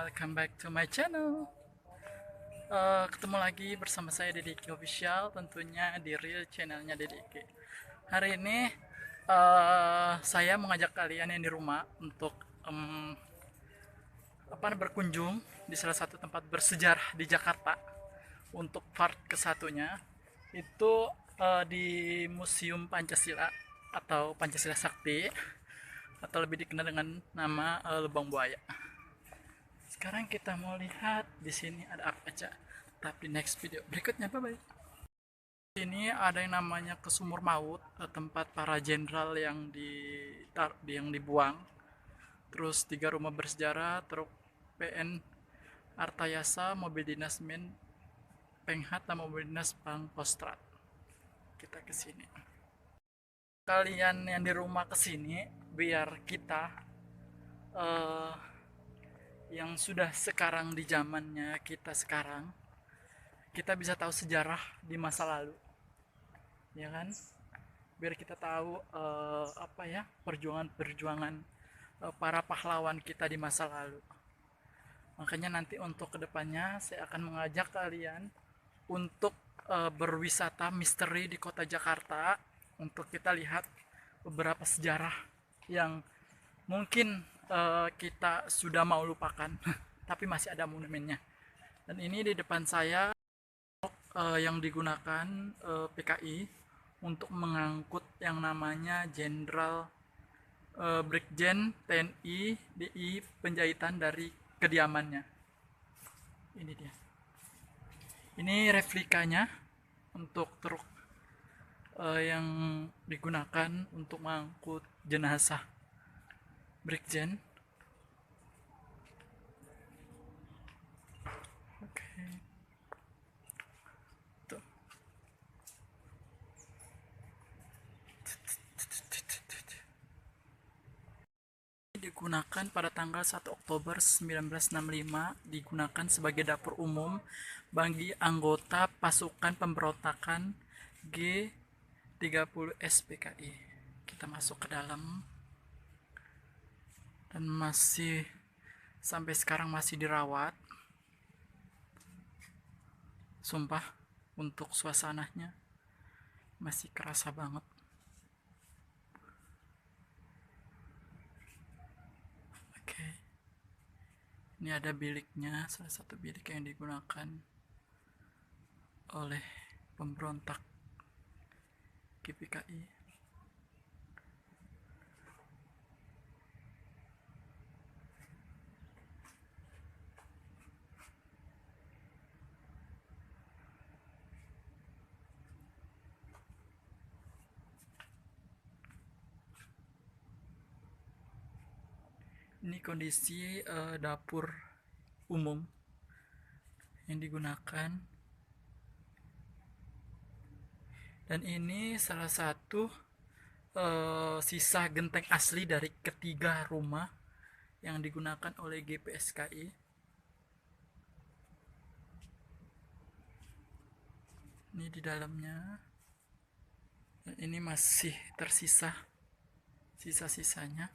Welcome back to my channel. Ketemu lagi bersama saya Dedeki Official, tentunya di real channelnya Dedeki. Hari ini saya mengajak kalian yang di rumah untuk berkunjung di salah satu tempat bersejarah di Jakarta. Untuk part kesatunya itu di Museum Pancasila atau Pancasila Sakti, atau lebih dikenal dengan nama Lubang Buaya. Sekarang kita mau lihat di sini ada apa aja. Tapi next video berikutnya, bye bye. Di sini ada yang namanya Kesumur Maut, tempat para jenderal yang dibuang. Terus 3 rumah bersejarah, truk PN Artayasa, mobil dinas Men Penghat, dan mobil dinas Pangkostrat. Kita ke sini. Kalian yang di rumah ke sini biar kita yang sudah sekarang di zamannya kita sekarang, kita bisa tahu sejarah di masa lalu, ya kan? Biar kita tahu perjuangan-perjuangan para pahlawan kita di masa lalu. Makanya nanti untuk kedepannya saya akan mengajak kalian untuk berwisata misteri di kota Jakarta, untuk kita lihat beberapa sejarah yang mungkin kita sudah mau lupakan tapi masih ada monumennya. Dan ini di depan saya yang digunakan PKI untuk mengangkut yang namanya Jenderal Brigjen TNI DI Penjahitan dari kediamannya. Ini dia. Ini replikanya untuk truk yang digunakan untuk mengangkut jenazah Brigjen. Oke. Tuh. Digunakan pada tanggal 1 Oktober 1965, digunakan sebagai dapur umum bagi anggota pasukan pemberontakan G30 SPKI. Kita masuk ke dalam. Dan masih sampai sekarang masih dirawat. Sumpah, untuk suasananya masih kerasa banget. Oke. Ini ada biliknya, salah satu bilik yang digunakan oleh pemberontak GPKI. Ini kondisi dapur umum yang digunakan. Dan ini salah satu sisa genteng asli dari ketiga rumah yang digunakan oleh GPSKI. Ini di dalamnya. Dan ini masih tersisa sisa-sisanya.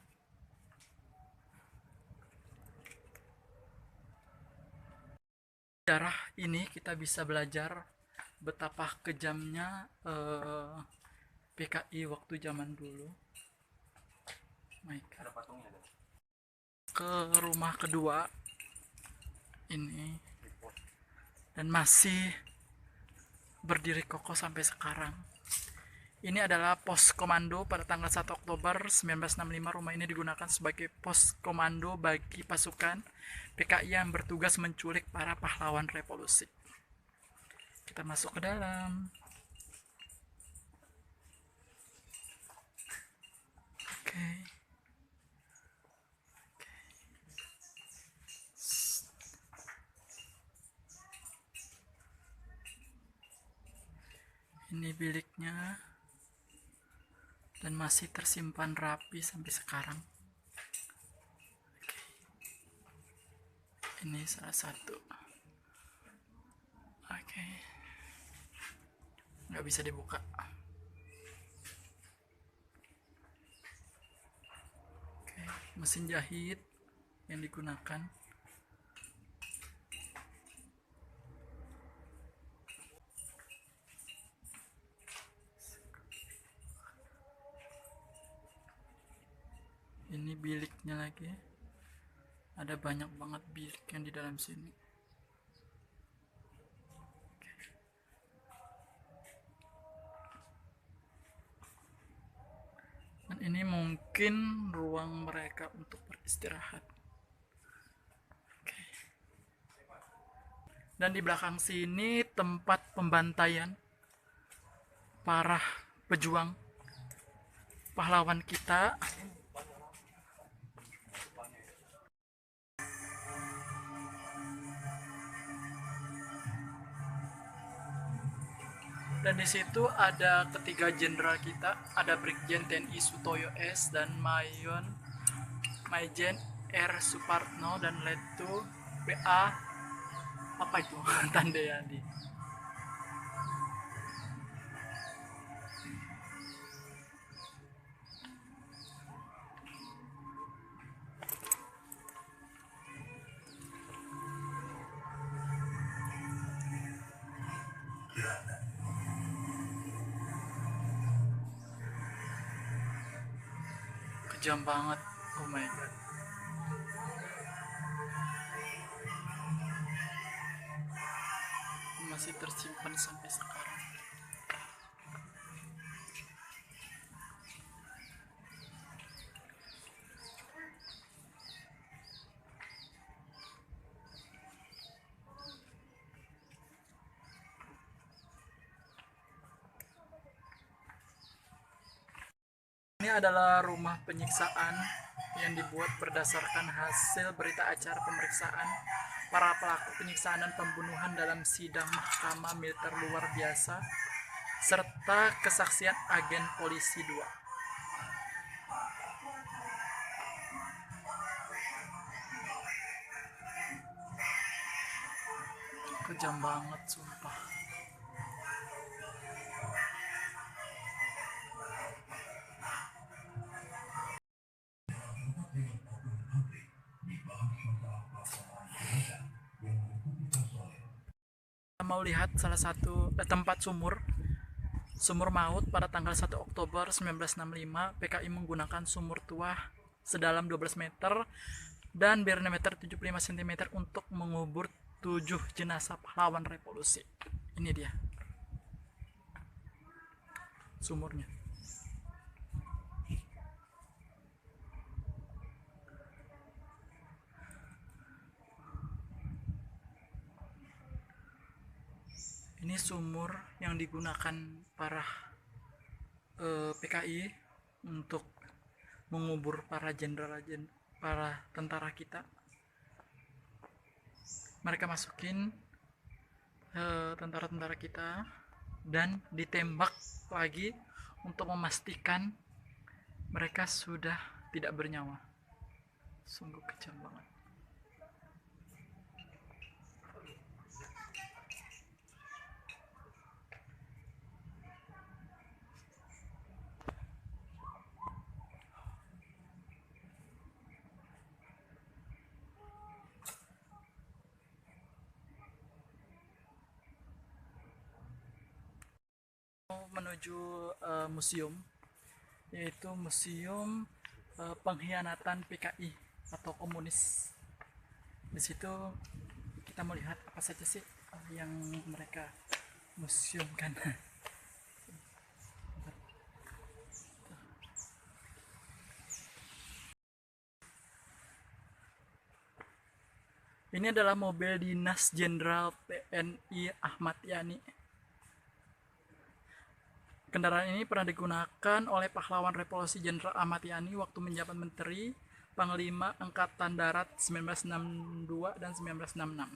Sejarah ini kita bisa belajar betapa kejamnya PKI waktu zaman dulu. Ke rumah kedua ini, dan masih berdiri kokoh sampai sekarang. Ini adalah pos komando pada tanggal 1 Oktober 1965. Rumah ini digunakan sebagai pos komando bagi pasukan PKI yang bertugas menculik para pahlawan revolusi. Kita masuk ke dalam. Oke. Ini biliknya. Dan masih tersimpan rapi sampai sekarang. Oke. Ini salah satu. Oke. Nggak bisa dibuka. Oke. Mesin jahit yang digunakan. Ini biliknya lagi, ada banyak banget bilik yang di dalam sini. Dan ini mungkin ruang mereka untuk beristirahat. Dan di belakang sini tempat pembantaian para pejuang pahlawan kita. Dan di situ ada ketiga jenderal kita, ada Brigjen TNI Sutoyo S dan Maijen R Suparno dan Letu PA apa itu Tandeyadi. Kejam banget, oh my god. Masih tersimpan sampai sekarang. Ini adalah rumah penyiksaan yang dibuat berdasarkan hasil berita acara pemeriksaan para pelaku penyiksaan dan pembunuhan dalam sidang Mahkamah Militer Luar Biasa serta kesaksian agen polisi 2. Kejam banget sumpah. Mau lihat salah satu tempat sumur maut pada tanggal 1 Oktober 1965. PKI menggunakan sumur tua sedalam 12 meter dan berdiameter 75 cm untuk mengubur 7 jenazah pahlawan revolusi. Ini dia sumurnya. Ini sumur yang digunakan para PKI untuk mengubur para para tentara kita. Mereka masukin tentara-tentara kita dan ditembak lagi untuk memastikan mereka sudah tidak bernyawa. Sungguh kejam banget. Menuju museum, yaitu museum pengkhianatan PKI atau komunis. Di situ kita melihat apa saja sih yang mereka museumkan. Ini adalah mobil dinas Jenderal TNI Ahmad Yani. Kendaraan ini pernah digunakan oleh pahlawan revolusi Jenderal Ahmad Yani waktu menjabat Menteri Panglima Angkatan Darat 1962 dan 1966.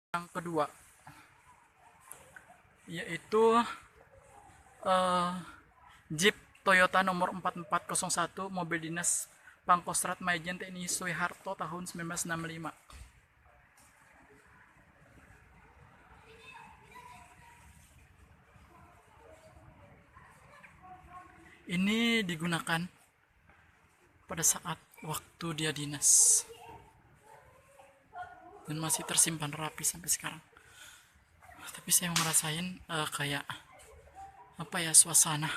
Yang kedua yaitu Jeep Toyota nomor 4401, mobil dinas Pangkostrat Majen TNI Soeharto tahun 1965. Ini digunakan pada saat waktu dia dinas dan masih tersimpan rapi sampai sekarang. Tapi saya ngerasain kayak apa ya, suasana.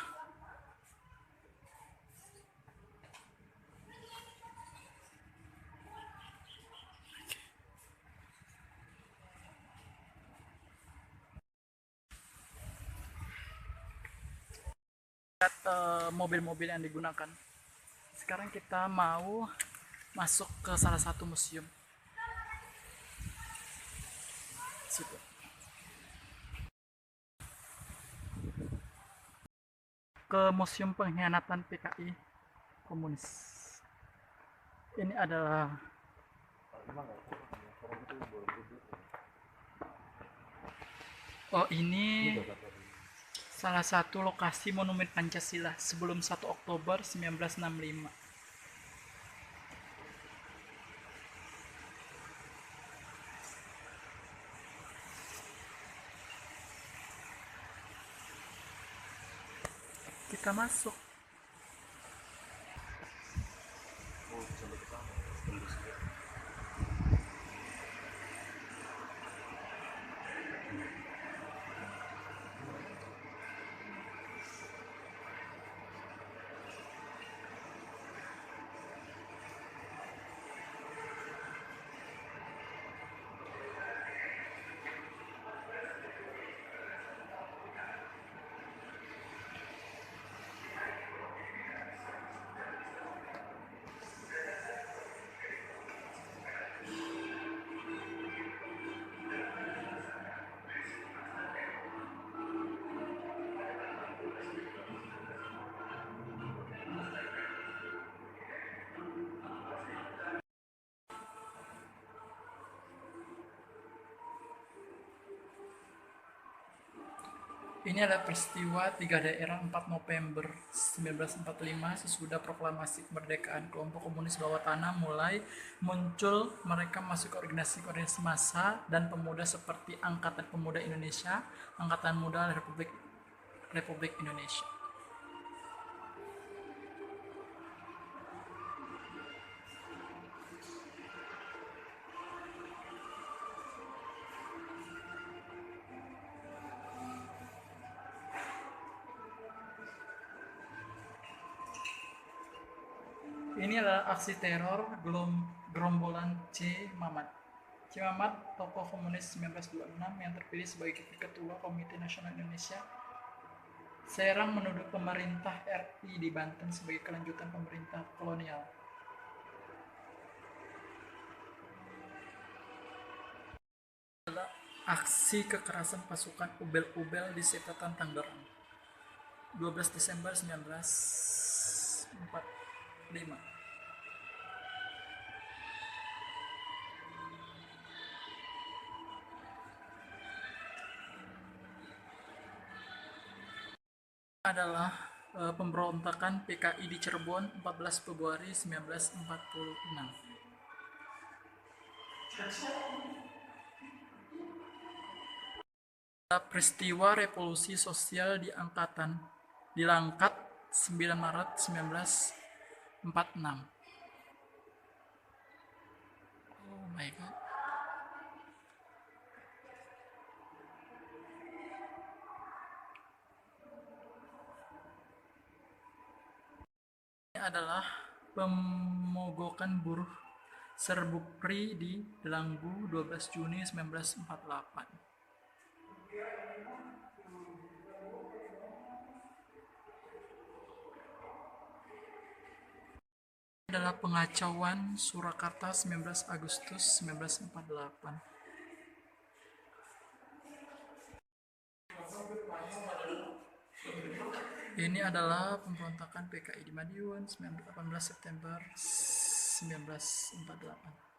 Lihat mobil-mobil yang digunakan. Sekarang kita mau masuk ke salah satu museum. Situ. Ke Museum Pengkhianatan PKI Komunis. Ini adalah ini salah satu lokasi Monumen Pancasila sebelum 1 Oktober 1965. Kita masuk. Ini adalah peristiwa 3 daerah 4 November 1945 sesudah proklamasi kemerdekaan. Kelompok komunis bawah tanah mulai muncul, mereka masuk ke organisasi massa dan pemuda seperti Angkatan Pemuda Indonesia, Angkatan Muda Republik Indonesia. Ini adalah aksi teror gerombolan C. Mamat. C. Mamat, tokoh komunis 1926 yang terpilih sebagai ketua Komite Nasional Indonesia, Serang menuduh pemerintah RI di Banten sebagai kelanjutan pemerintah kolonial. Adalah aksi kekerasan pasukan Ubel-Ubel di Setatan, Tangerang, 12 Desember 1945. Adalah pemberontakan PKI di Cirebon 14 Februari 1946. Peristiwa revolusi sosial di Langkat 9 Maret 1946. Oh my god. Ini adalah pemogokan buruh Serbukri di Delanggu 12 Juni 1948. Adalah pengacauan Surakarta 19 Agustus 1948. Ini adalah pemberontakan PKI di Madiun 18 September 1948.